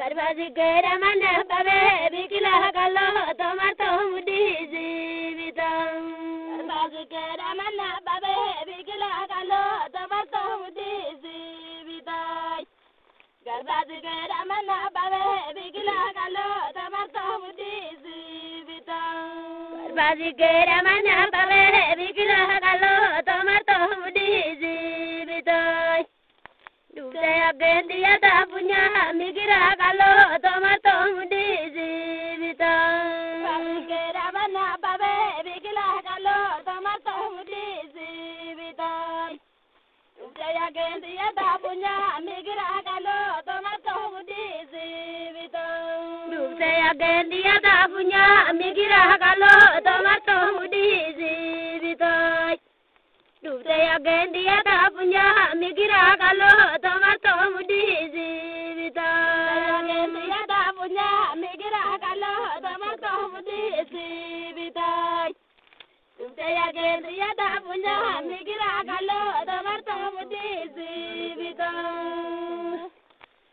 Garbazigera mana babe bikila gallo tomato mudi zibitam. Garbazigera mana babe bikila gallo tomato mudi zibitam. Garbazigera mana babe bikila gallo tomato mudi zibitam. Garbazigera mana babe bikila gallo tomato mudi zibitam. Saya gandia da punya migira kalau tomato mudi zibita. Migira mana babe migira kalau tomato mudi zibita. Saya gandia da punya migira kalau tomato mudi zibita. Saya gandia da punya migira kalau tomato mudi zibita. Saya gandia da punya migira kalau tomato mudi zibita. Saya gandia da punya migira kalau tomato mudi zibita. Saya gandia da punya migira kalau tomato mudi zibita.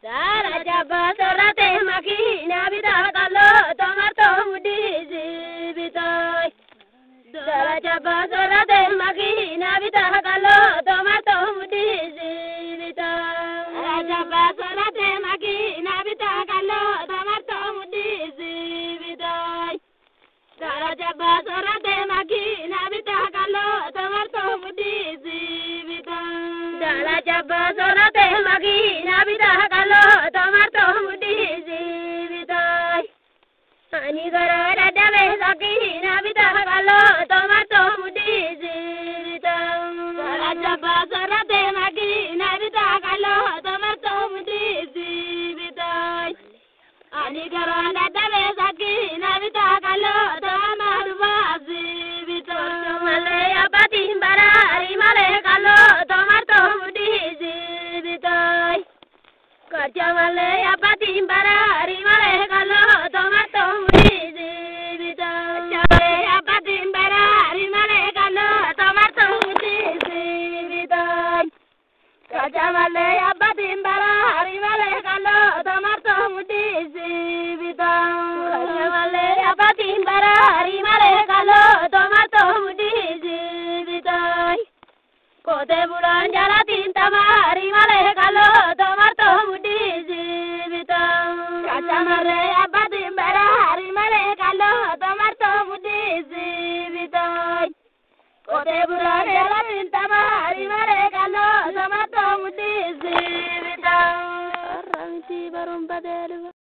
Sara jaba sorate makina bida kalau tomato mudi zibita. Sara jaba sorate makina bida kalau tomato mudi zibita. Sara jaba sorate makina bida kalau tomato mudi zibita. Sara jaba sorate makina bida kalau tomato mudi zibita. Sara jaba sorate makina bida kalau tomato mudi zibita. Ani gara ada besakina bida kalau tomato mudi zibita. Sara jaba sorate makina bida kalau tomato mudi zibita. Ani gara ada besakina bida kalau tomato zibita. Male abati barari male kalau tomato mudi zibita. Kerja male abati barari male kalau tomato mudi zibita. Kerja abati barari male kalau tomato mudi zibita. Kerja male abati barari male kalau tomato mudi zibita. Kerja male abati barari male kalau tomato mudi zibita. Kote bulan jalatin tamari male kalau tomato mudi zibita. Kaca male abadi barari male kalau tomato mudi zibita. Kote bulan jalatin tamari male kalau tomato mudi zibita. Orang si barum badelu.